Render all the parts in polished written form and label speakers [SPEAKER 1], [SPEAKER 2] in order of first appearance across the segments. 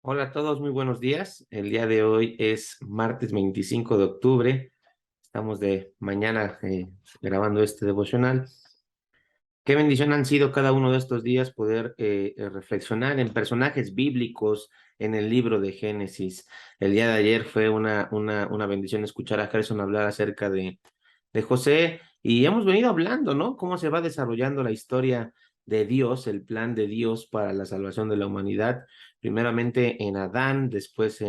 [SPEAKER 1] Hola a todos, muy buenos días. El día de hoy es martes 25 de octubre. Estamos de mañana grabando este devocional. Qué bendición han sido cada uno de estos días poder reflexionar en personajes bíblicos en el libro de Génesis. El día de ayer fue una bendición escuchar a Gerson hablar acerca de José y hemos venido hablando, ¿no? Cómo se va desarrollando la historia de Dios, el plan de Dios para la salvación de la humanidad. Primeramente en Adán, después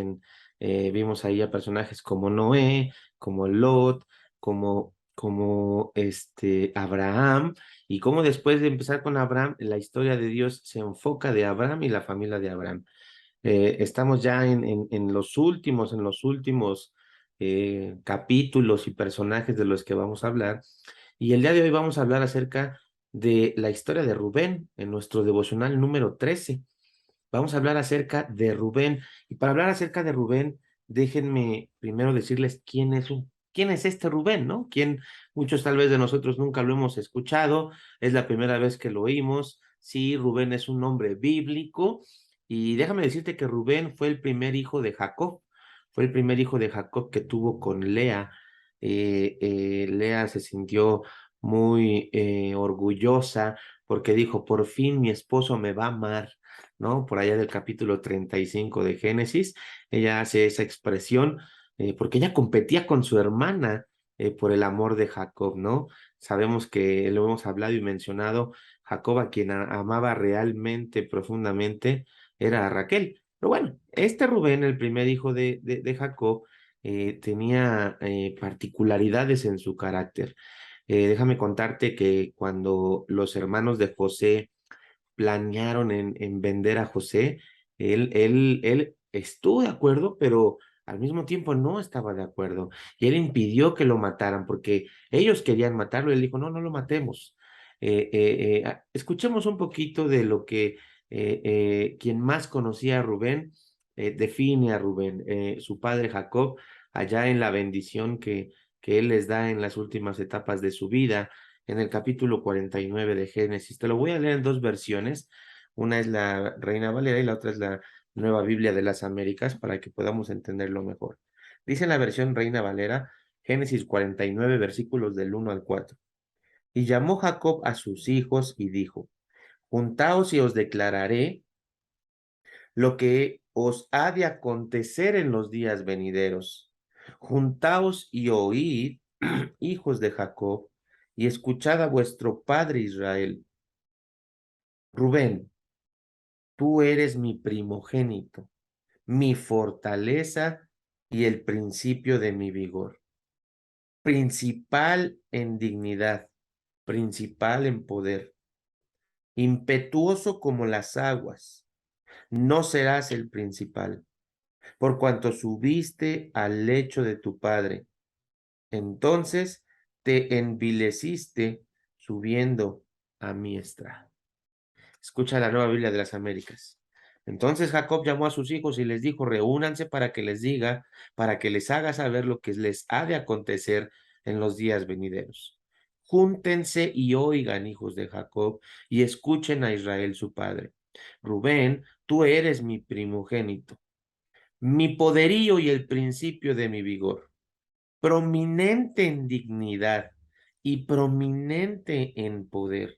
[SPEAKER 1] vimos ahí a personajes como Noé, como Lot, como Abraham, y cómo después de empezar con Abraham, la historia de Dios se enfoca de Abraham y la familia de Abraham. Estamos ya en los últimos capítulos y personajes de los que vamos a hablar. Y el día de hoy vamos a hablar acerca de la historia de Rubén en nuestro devocional número 13. Vamos a hablar acerca de Rubén. Y para hablar acerca de Rubén, déjenme primero decirles quién es este Rubén, ¿no? Muchos tal vez de nosotros nunca lo hemos escuchado, es la primera vez que lo oímos. Sí, Rubén es un nombre bíblico. Y déjame decirte que Rubén fue el primer hijo de Jacob. Fue el primer hijo de Jacob que tuvo con Lea. Lea se sintió muy orgullosa porque dijo, por fin mi esposo me va a amar, ¿no? Por allá del capítulo 35 de Génesis, ella hace esa expresión porque ella competía con su hermana por el amor de Jacob, ¿no? Sabemos que lo hemos hablado y mencionado, Jacob a quien amaba realmente, profundamente, era a Raquel. Pero bueno, este Rubén, el primer hijo de Jacob, tenía particularidades en su carácter. Déjame contarte que cuando los hermanos de José planearon en vender a José, él estuvo de acuerdo, pero al mismo tiempo no estaba de acuerdo. Y él impidió que lo mataran porque ellos querían matarlo. Él dijo, no, no lo matemos. Escuchemos un poquito de lo que quien más conocía a Rubén define a Rubén, su padre Jacob, allá en la bendición que él les da en las últimas etapas de su vida en el capítulo 49 de Génesis. Te lo voy a leer en dos versiones. Una es la Reina Valera y la otra es la Nueva Biblia de las Américas para que podamos entenderlo mejor. Dice en la versión Reina Valera, Génesis 49, versículos del 1 al 4. Y llamó Jacob a sus hijos y dijo, juntaos y os declararé lo que os ha de acontecer en los días venideros. Juntaos y oíd, hijos de Jacob, y escuchad a vuestro padre Israel. Rubén, tú eres mi primogénito, mi fortaleza y el principio de mi vigor, principal en dignidad, principal en poder, impetuoso como las aguas. No serás el principal, por cuanto subiste al lecho de tu padre. Entonces te envileciste subiendo a mi estrado. Escucha la Nueva Biblia de las Américas. Entonces Jacob llamó a sus hijos y les dijo, reúnanse para que les diga, para que les haga saber lo que les ha de acontecer en los días venideros. Júntense y oigan, hijos de Jacob, y escuchen a Israel su padre. Rubén, tú eres mi primogénito, mi poderío y el principio de mi vigor, prominente en dignidad y prominente en poder.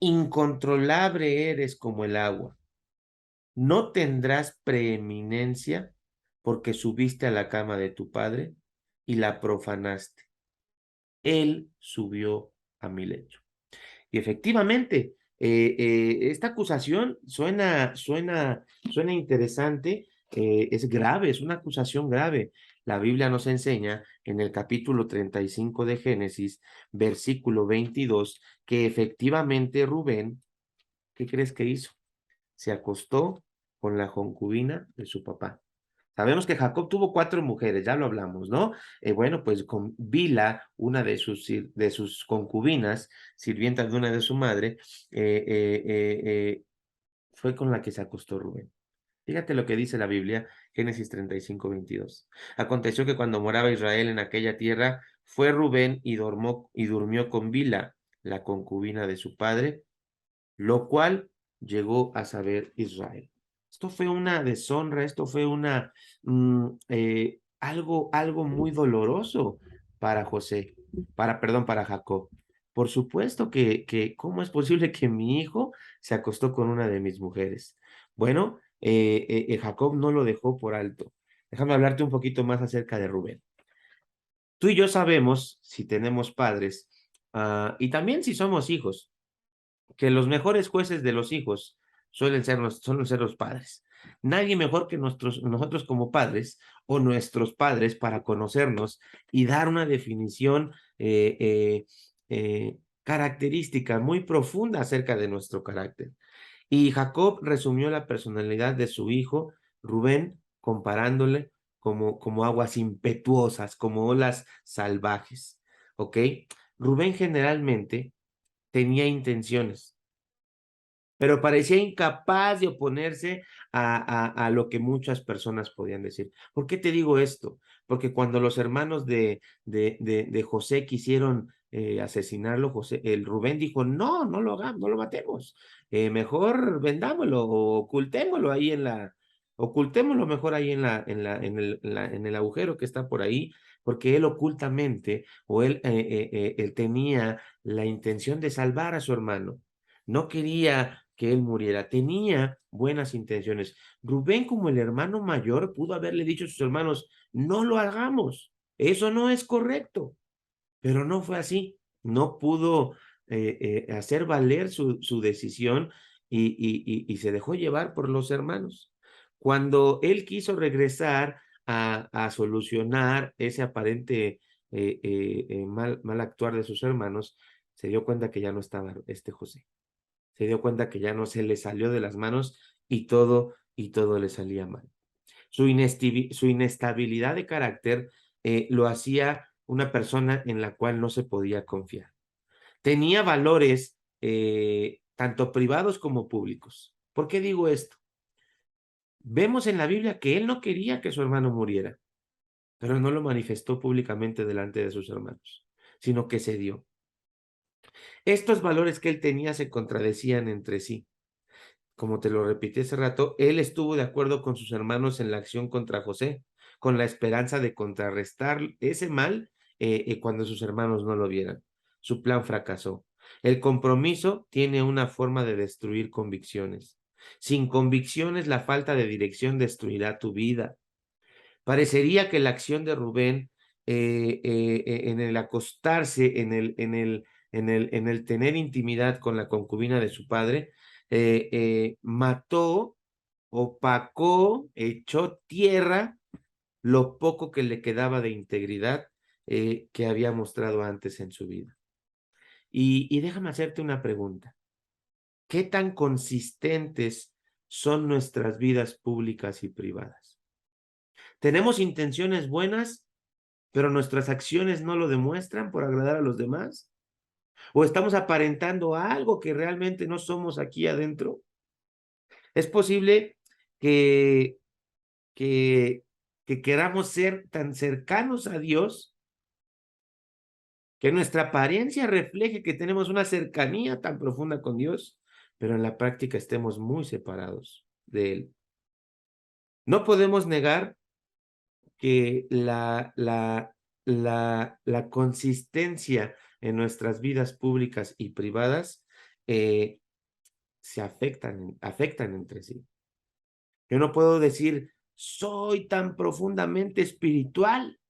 [SPEAKER 1] Incontrolable eres como el agua. No tendrás preeminencia porque subiste a la cama de tu padre y la profanaste. Él subió a mi lecho. Y efectivamente, esta acusación suena interesante, es grave, es una acusación grave. La Biblia nos enseña en el capítulo 35 de Génesis, versículo 22, que efectivamente Rubén, ¿qué crees que hizo? Se acostó con la concubina de su papá. Sabemos que Jacob tuvo 4 mujeres, ya lo hablamos, ¿no? Bueno, pues con Bila, una de sus concubinas, sirvienta de una de su madre, eh, eh, eh, eh, fue con la que se acostó Rubén. Fíjate lo que dice la Biblia, Génesis 35, 22. Aconteció que cuando moraba Israel en aquella tierra, fue Rubén y durmió con Bila, la concubina de su padre, lo cual llegó a saber Israel. Esto fue una deshonra, esto fue algo muy doloroso para José, perdón, para Jacob. Por supuesto ¿cómo es posible que mi hijo se acostó con una de mis mujeres? Bueno, Jacob no lo dejó por alto. Déjame hablarte un poquito más acerca de Rubén. Tú y yo sabemos, si tenemos padres, y también si somos hijos, que los mejores jueces de los hijos suelen ser los padres. Nadie mejor que nosotros como padres o nuestros padres para conocernos y dar una definición característica muy profunda acerca de nuestro carácter. Y Jacob resumió la personalidad de su hijo Rubén comparándole como aguas impetuosas, como olas salvajes. ¿Ok? Rubén generalmente tenía intenciones, pero parecía incapaz de oponerse a lo que muchas personas podían decir. ¿Por qué te digo esto? Porque cuando los hermanos de José quisieron asesinarlo, el Rubén dijo, no, no lo hagamos, no lo matemos, mejor vendámoslo o ocultémoslo mejor ahí en el agujero que está por ahí, porque él ocultamente, él tenía la intención de salvar a su hermano. No quería que él muriera, tenía buenas intenciones. Rubén, como el hermano mayor, pudo haberle dicho a sus hermanos, no lo hagamos, eso no es correcto, pero no fue así. No pudo hacer valer su decisión y se dejó llevar por los hermanos. Cuando él quiso regresar a solucionar ese aparente mal actuar de sus hermanos, se dio cuenta que ya no estaba este José. Se dio cuenta que ya no se le salió de las manos y todo le salía mal. Su inestabilidad de carácter lo hacía una persona en la cual no se podía confiar. Tenía valores tanto privados como públicos. ¿Por qué digo esto? Vemos en la Biblia que él no quería que su hermano muriera, pero no lo manifestó públicamente delante de sus hermanos, sino que se dio. Estos valores que él tenía se contradecían entre sí. Como te lo repetí hace rato, él estuvo de acuerdo con sus hermanos en la acción contra José, con la esperanza de contrarrestar ese mal cuando sus hermanos no lo vieran. Su plan fracasó. El compromiso tiene una forma de destruir convicciones. Sin convicciones, la falta de dirección destruirá tu vida. Parecería que la acción de Rubén en el acostarse, en el tener intimidad con la concubina de su padre, mató, opacó, echó tierra lo poco que le quedaba de integridad que había mostrado antes en su vida. Y déjame hacerte una pregunta. ¿Qué tan consistentes son nuestras vidas públicas y privadas? ¿Tenemos intenciones buenas, pero nuestras acciones no lo demuestran por agradar a los demás? ¿O estamos aparentando algo que realmente no somos aquí adentro? Es posible que, que, que queramos ser tan cercanos a Dios que nuestra apariencia refleje que tenemos una cercanía tan profunda con Dios, pero en la práctica estemos muy separados de Él. No podemos negar que la consistencia en nuestras vidas públicas y privadas se afectan entre sí. Yo no puedo decir, soy tan profundamente espiritual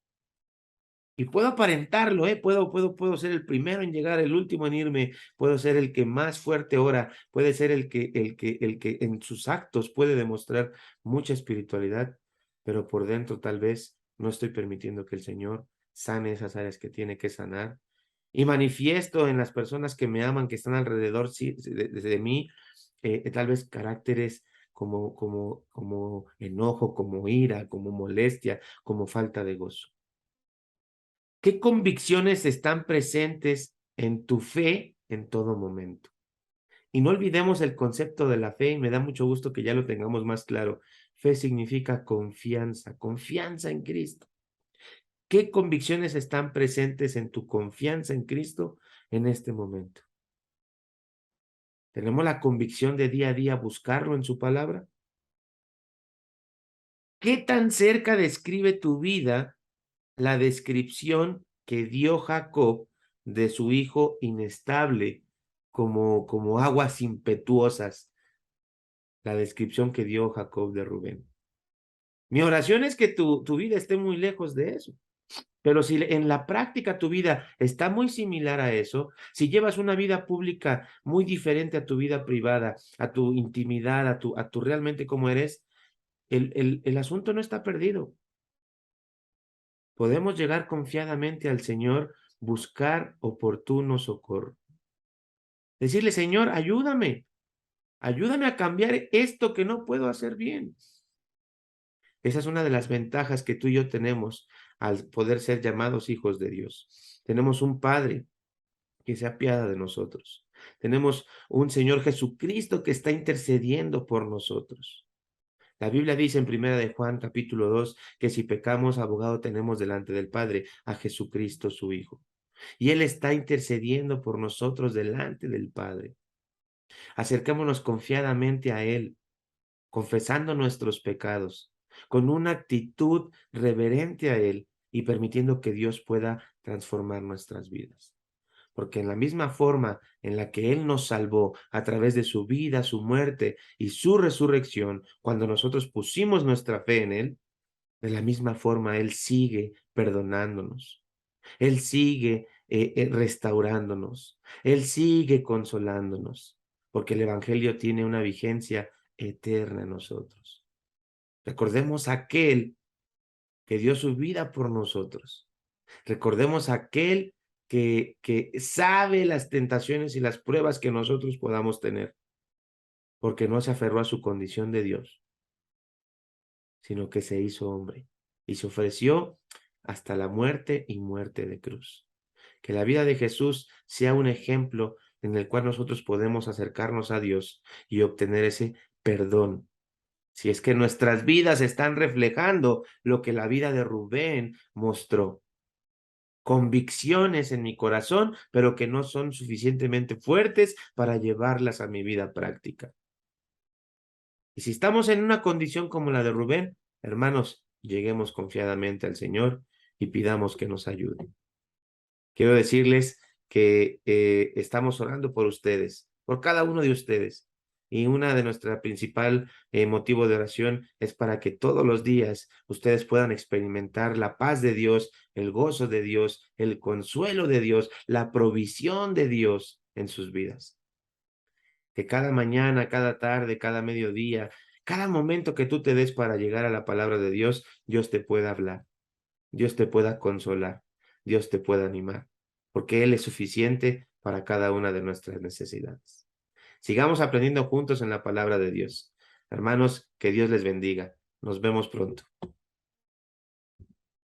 [SPEAKER 1] y puedo aparentarlo, puedo ser el primero en llegar, el último en irme, puedo ser el que más fuerte ora, puede ser el que en sus actos puede demostrar mucha espiritualidad, pero por dentro tal vez no estoy permitiendo que el Señor sane esas áreas que tiene que sanar. Y manifiesto en las personas que me aman, que están alrededor de mí, tal vez caracteres como enojo, como ira, como molestia, como falta de gozo. ¿Qué convicciones están presentes en tu fe en todo momento? Y no olvidemos el concepto de la fe, y me da mucho gusto que ya lo tengamos más claro. Fe significa confianza, confianza en Cristo. ¿Qué convicciones están presentes en tu confianza en Cristo en este momento? ¿Tenemos la convicción de día a día buscarlo en su palabra? ¿Qué tan cerca describe tu vida la descripción que dio Jacob de su hijo inestable, como aguas impetuosas, la descripción que dio Jacob de Rubén? Mi oración es que tu vida esté muy lejos de eso. Pero si en la práctica tu vida está muy similar a eso, si llevas una vida pública muy diferente a tu vida privada, a tu intimidad, a tu realmente cómo eres, el asunto no está perdido. Podemos llegar confiadamente al Señor, buscar oportuno socorro. Decirle, Señor, ayúdame a cambiar esto que no puedo hacer bien. Esa es una de las ventajas que tú y yo tenemos al poder ser llamados hijos de Dios. Tenemos un Padre que se apiada de nosotros. Tenemos un Señor Jesucristo que está intercediendo por nosotros. La Biblia dice en Primera de Juan, capítulo 2, que si pecamos, abogado tenemos delante del Padre, a Jesucristo su Hijo. Y Él está intercediendo por nosotros delante del Padre. Acercémonos confiadamente a Él, confesando nuestros pecados, con una actitud reverente a Él y permitiendo que Dios pueda transformar nuestras vidas. Porque en la misma forma en la que Él nos salvó a través de su vida, su muerte y su resurrección, cuando nosotros pusimos nuestra fe en Él, de la misma forma Él sigue perdonándonos. Él sigue restaurándonos. Él sigue consolándonos, porque el Evangelio tiene una vigencia eterna en nosotros. Recordemos a aquel que dio su vida por nosotros. Recordemos a aquel que sabe las tentaciones y las pruebas que nosotros podamos tener, porque no se aferró a su condición de Dios, sino que se hizo hombre y se ofreció hasta la muerte y muerte de cruz. Que la vida de Jesús sea un ejemplo en el cual nosotros podemos acercarnos a Dios y obtener ese perdón. Si es que nuestras vidas están reflejando lo que la vida de Rubén mostró. Convicciones en mi corazón, pero que no son suficientemente fuertes para llevarlas a mi vida práctica. Y si estamos en una condición como la de Rubén, hermanos, lleguemos confiadamente al Señor y pidamos que nos ayude. Quiero decirles que estamos orando por ustedes, por cada uno de ustedes. Y una de nuestra principal motivo de oración es para que todos los días ustedes puedan experimentar la paz de Dios, el gozo de Dios, el consuelo de Dios, la provisión de Dios en sus vidas. Que cada mañana, cada tarde, cada mediodía, cada momento que tú te des para llegar a la palabra de Dios, Dios te pueda hablar. Dios te pueda consolar, Dios te pueda animar, porque Él es suficiente para cada una de nuestras necesidades. Sigamos aprendiendo juntos en la palabra de Dios. Hermanos, que Dios les bendiga. Nos vemos pronto.